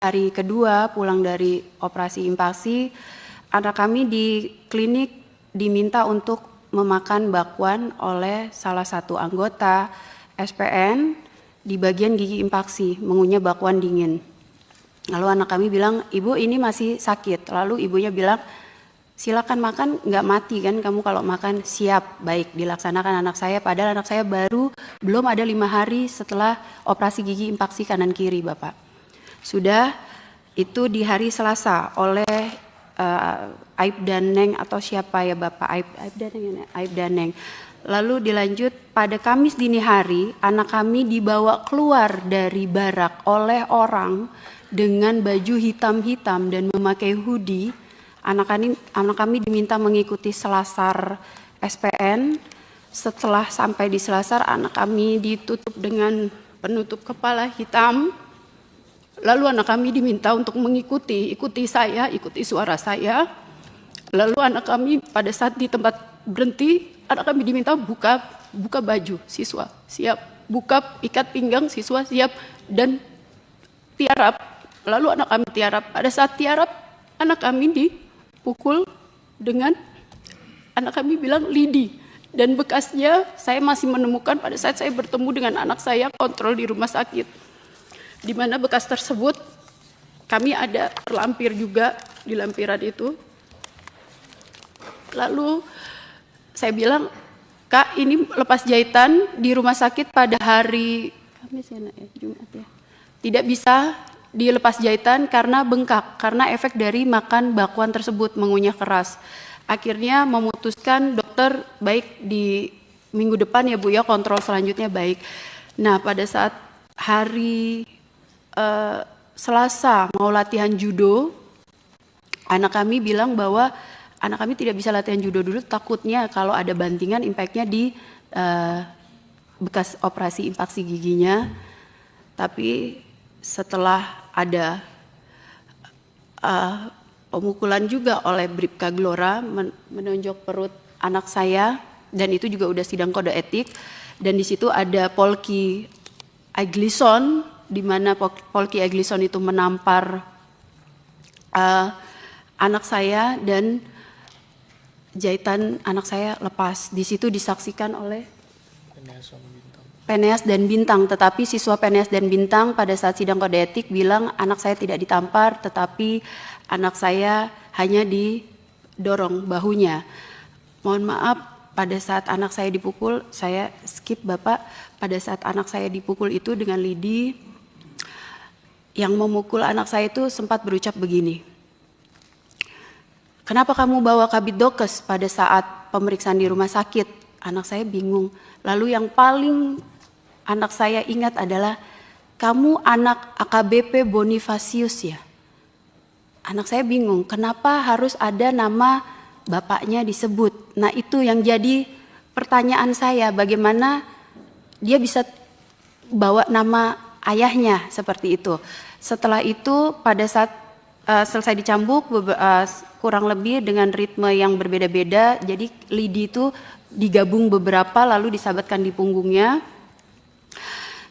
hari kedua pulang dari operasi impaksi, anak kami di klinik diminta untuk memakan bakwan oleh salah satu anggota SPN di bagian gigi impaksi, mengunyah bakwan dingin. Lalu anak kami bilang, ibu ini masih sakit. Lalu ibunya bilang, silakan makan, nggak mati kan kamu kalau makan. Siap, baik, dilaksanakan anak saya. Padahal anak saya belum ada 5 hari setelah operasi gigi impaksi kanan kiri, Bapak. Sudah itu di hari Selasa oleh Aib Daneng atau siapa ya Bapak, Aib Daneng. Lalu dilanjut pada Kamis dini hari, anak kami dibawa keluar dari barak oleh orang dengan baju hitam-hitam dan memakai hoodie. Anak kami diminta mengikuti selasar SPN. Setelah sampai di selasar, anak kami ditutup dengan penutup kepala hitam. Lalu anak kami diminta untuk ikuti suara saya. Lalu anak kami pada saat di tempat berhenti, anak kami diminta buka baju siswa, siap. Buka ikat pinggang siswa, siap. Dan tiarap. Lalu anak kami tiarap. Pada saat tiarap, anak kami dipukul dengan, anak kami bilang lidi. Dan bekasnya saya masih menemukan pada saat saya bertemu dengan anak saya kontrol di rumah sakit. Di mana bekas tersebut kami ada terlampir juga di lampiran itu. Lalu saya bilang, Kak, ini lepas jahitan di rumah sakit pada hari Kamis ya, Jumat ya. Tidak bisa dilepas jahitan karena bengkak, karena efek dari makan bakwan tersebut, mengunyah keras. Akhirnya memutuskan dokter, baik di minggu depan ya Bu ya, kontrol selanjutnya baik. Nah pada saat hari Selasa mau latihan judo, anak kami bilang bahwa anak kami tidak bisa latihan judo dulu, takutnya kalau ada bantingan impactnya di bekas operasi impaksi giginya. Tapi setelah ada pemukulan juga oleh Bribka Glora menonjok perut anak saya, dan itu juga udah sidang kode etik, dan di situ ada Polki Aglison, di mana Polki Aglison itu menampar anak saya dan jahitan anak saya lepas. Di situ disaksikan oleh Peneas dan Bintang, tetapi siswa Peneas dan Bintang pada saat sidang kode etik bilang anak saya tidak ditampar, tetapi anak saya hanya didorong bahunya. Mohon maaf, pada saat anak saya dipukul, saya skip Bapak, pada saat anak saya dipukul itu dengan lidi, yang memukul anak saya itu sempat berucap begini, kenapa kamu bawa kabid dokes pada saat pemeriksaan di rumah sakit? Anak saya bingung. Lalu yang paling anak saya ingat adalah, kamu anak AKBP Bonifasius ya? Anak saya bingung, kenapa harus ada nama bapaknya disebut? Nah itu yang jadi pertanyaan saya, bagaimana dia bisa bawa nama ayahnya seperti itu. Setelah itu pada saat selesai dicambuk kurang lebih dengan ritme yang berbeda-beda, jadi lidi itu digabung beberapa lalu disabatkan di punggungnya.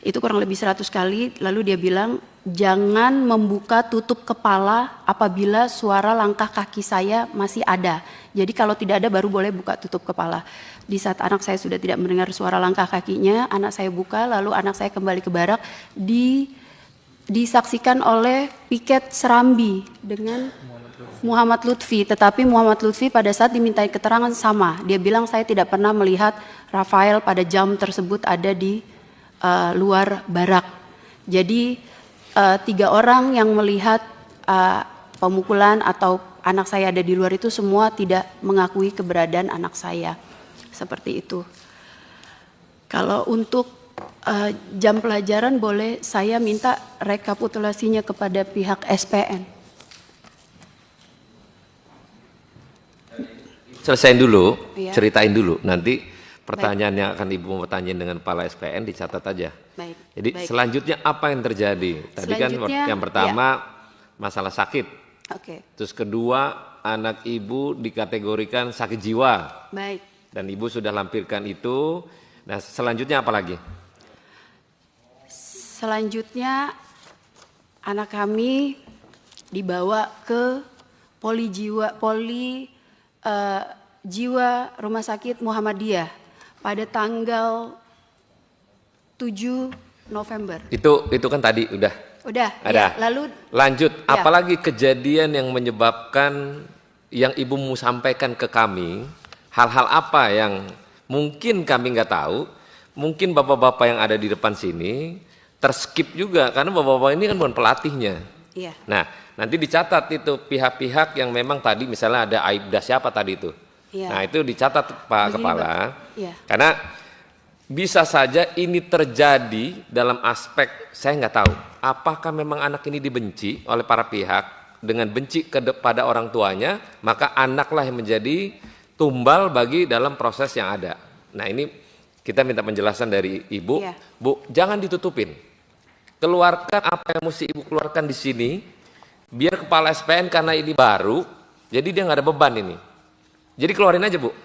Itu kurang lebih 100 kali, lalu dia bilang jangan membuka tutup kepala apabila suara langkah kaki saya masih ada. Jadi kalau tidak ada baru boleh buka tutup kepala. Di saat anak saya sudah tidak mendengar suara langkah kakinya, anak saya buka, lalu anak saya kembali ke barak, disaksikan oleh piket Serambi dengan Muhammad Lutfi. Tetapi Muhammad Lutfi pada saat dimintai keterangan sama, dia bilang saya tidak pernah melihat Rafael pada jam tersebut ada di luar barak. Jadi 3 orang yang melihat pemukulan atau anak saya ada di luar itu semua tidak mengakui keberadaan anak saya. Seperti itu. Kalau untuk jam pelajaran boleh saya minta rekapitulasinya kepada pihak SPN. Selesaiin dulu, Ya. ceritain dulu. Nanti pertanyaan yang akan Ibu mau tanyain dengan Kepala SPN dicatat aja. Baik. Jadi baik. selanjutnya apa yang terjadi? Tadi kan yang pertama masalah sakit. Oke. Terus kedua, anak Ibu dikategorikan sakit jiwa. Baik. Dan Ibu sudah lampirkan itu. Nah selanjutnya apa lagi? Selanjutnya anak kami dibawa ke jiwa Rumah Sakit Muhammadiyah pada tanggal 7 November. Itu kan tadi udah Udah, ada. ya, lalu Lanjut, ya. apalagi kejadian yang menyebabkan yang ibumu sampaikan ke kami, hal-hal apa yang mungkin kami nggak tahu, mungkin bapak-bapak yang ada di depan sini terskip juga karena bapak-bapak ini kan bukan pelatihnya. Iya. Nah, nanti dicatat itu pihak-pihak yang memang tadi misalnya ada Aibda siapa tadi itu. Iya. Nah, itu dicatat Pak Begini, Kepala. Pak. Iya. Karena bisa saja ini terjadi dalam aspek saya nggak tahu apakah memang anak ini dibenci oleh para pihak dengan benci kepada orang tuanya, maka anaklah yang menjadi tumbal bagi dalam proses yang ada. Nah, ini kita minta penjelasan dari Ibu. Iya. Bu, jangan ditutupin. Keluarkan apa yang mesti Ibu keluarkan di sini, biar kepala SPN karena ini baru, jadi dia nggak ada beban ini. Jadi keluarin aja, Bu.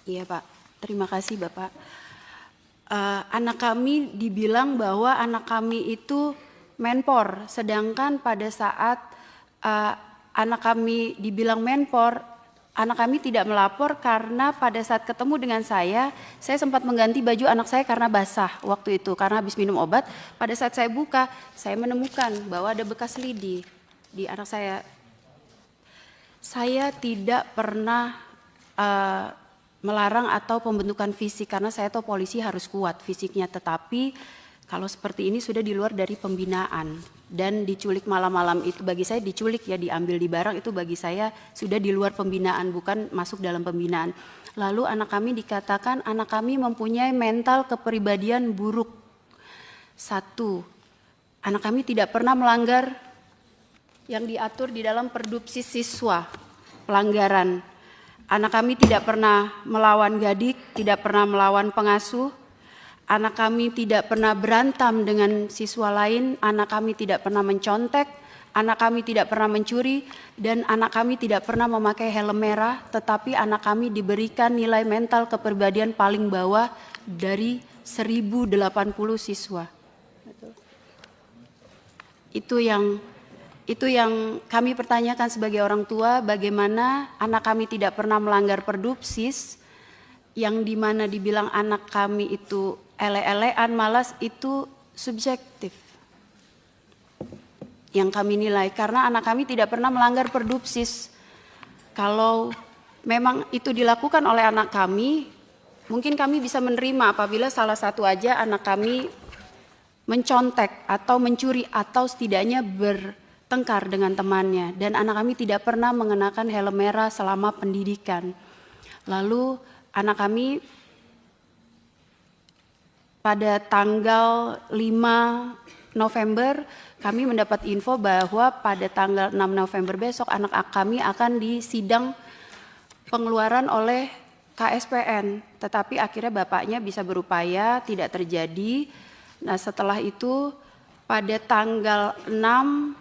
Iya, Pak. Terima kasih, Bapak. Anak kami dibilang bahwa anak kami itu menpor, sedangkan pada saat anak kami dibilang menpor, anak kami tidak melapor karena pada saat ketemu dengan saya sempat mengganti baju anak saya karena basah waktu itu, karena habis minum obat. Pada saat saya buka, saya menemukan bahwa ada bekas lidi di anak saya. Saya tidak pernah melarang atau pembentukan fisik karena saya tahu polisi harus kuat fisiknya, tetapi kalau seperti ini sudah di luar dari pembinaan. Dan diculik malam-malam itu bagi saya diculik ya, diambil di barang itu bagi saya sudah di luar pembinaan, bukan masuk dalam pembinaan. Lalu anak kami dikatakan anak kami mempunyai mental kepribadian buruk. 1, anak kami tidak pernah melanggar yang diatur di dalam Perdupsis siswa, pelanggaran. Anak kami tidak pernah melawan gadik, tidak pernah melawan pengasuh. Anak kami tidak pernah berantem dengan siswa lain, anak kami tidak pernah mencontek, anak kami tidak pernah mencuri, dan anak kami tidak pernah memakai helm merah, tetapi anak kami diberikan nilai mental kepribadian paling bawah dari 1080 siswa. Itu yang kami pertanyakan sebagai orang tua, bagaimana anak kami tidak pernah melanggar Perdupsis, yang dimana dibilang anak kami itu ele-elean, malas, itu subjektif yang kami nilai, karena anak kami tidak pernah melanggar Perdupsis. Kalau memang itu dilakukan oleh anak kami, mungkin kami bisa menerima apabila salah satu aja anak kami mencontek atau mencuri atau setidaknya bertengkar dengan temannya, dan anak kami tidak pernah mengenakan helm merah selama pendidikan. Lalu anak kami pada tanggal 5 November kami mendapat info bahwa pada tanggal 6 November besok anak kami akan disidang pengeluaran oleh KSPN, tetapi akhirnya bapaknya bisa berupaya tidak terjadi. Nah, setelah itu pada tanggal 6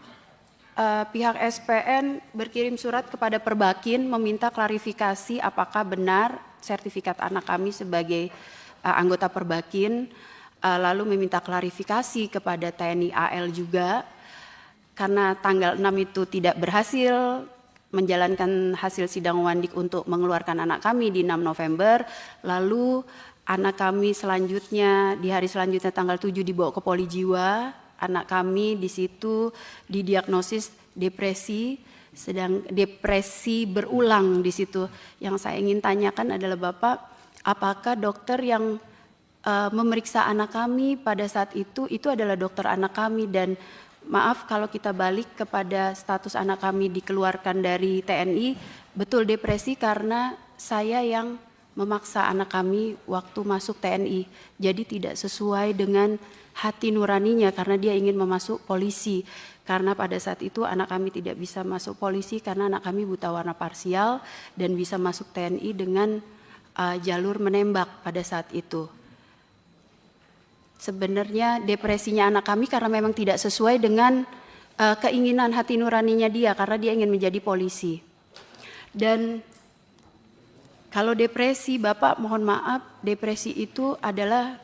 pihak SPN berkirim surat kepada Perbakin meminta klarifikasi apakah benar sertifikat anak kami sebagai anggota Perbakin, lalu meminta klarifikasi kepada TNI AL juga, karena tanggal 6 itu tidak berhasil menjalankan hasil sidang Wandik untuk mengeluarkan anak kami di 6 November, lalu anak kami selanjutnya di hari selanjutnya tanggal 7 dibawa ke Poli Jiwa. Anak kami di situ didiagnosis depresi, sedang depresi berulang di situ. Yang saya ingin tanyakan adalah Bapak, apakah dokter yang memeriksa anak kami pada saat itu adalah dokter anak kami, dan maaf kalau kita balik kepada status anak kami dikeluarkan dari TNI, betul depresi karena saya yang memaksa anak kami waktu masuk TNI, jadi tidak sesuai dengan hati nuraninya karena dia ingin memasuk polisi. Karena pada saat itu anak kami tidak bisa masuk polisi karena anak kami buta warna parsial dan bisa masuk TNI dengan jalur menembak pada saat itu. Sebenarnya depresinya anak kami karena memang tidak sesuai dengan keinginan hati nuraninya dia, karena dia ingin menjadi polisi. Dan kalau depresi, Bapak mohon maaf, depresi itu adalah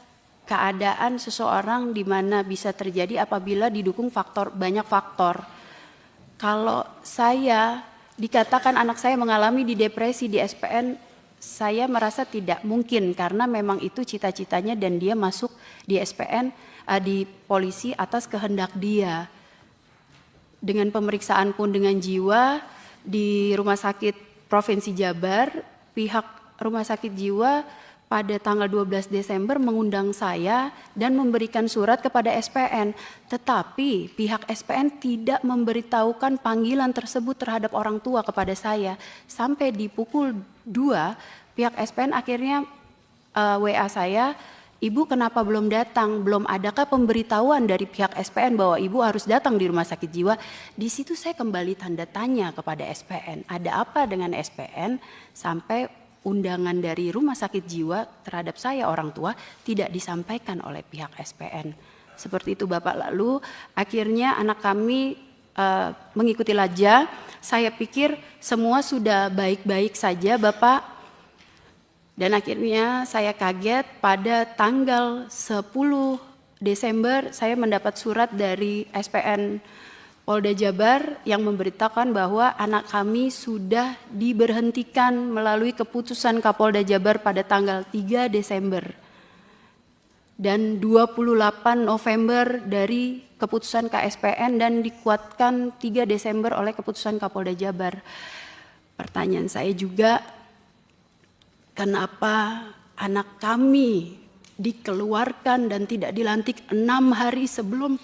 keadaan seseorang di mana bisa terjadi apabila didukung banyak faktor. Kalau saya dikatakan anak saya mengalami di depresi di SPN, saya merasa tidak mungkin karena memang itu cita-citanya dan dia masuk di SPN di polisi atas kehendak dia. Dengan pemeriksaan pun dengan jiwa di Rumah Sakit Provinsi Jabar, pihak Rumah Sakit Jiwa pada tanggal 12 Desember mengundang saya dan memberikan surat kepada SPN. Tetapi pihak SPN tidak memberitahukan panggilan tersebut terhadap orang tua kepada saya. Sampai di pukul 2, pihak SPN akhirnya WA saya, "Ibu kenapa belum datang? Belum adakah pemberitahuan dari pihak SPN bahwa ibu harus datang di Rumah Sakit Jiwa?" Di situ saya kembali tanda tanya kepada SPN. Ada apa dengan SPN sampai undangan dari Rumah Sakit Jiwa terhadap saya orang tua tidak disampaikan oleh pihak SPN. Seperti itu Bapak. Lalu akhirnya anak kami mengikuti lajah. Saya pikir semua sudah baik-baik saja Bapak. Dan akhirnya saya kaget pada tanggal 10 Desember saya mendapat surat dari SPN Polda Jabar yang memberitakan bahwa anak kami sudah diberhentikan melalui keputusan Kapolda Jabar pada tanggal 3 Desember dan 28 November dari keputusan KSPN dan dikuatkan 3 Desember oleh keputusan Kapolda Jabar. Pertanyaan saya juga, kenapa anak kami dikeluarkan dan tidak dilantik 6 hari sebelum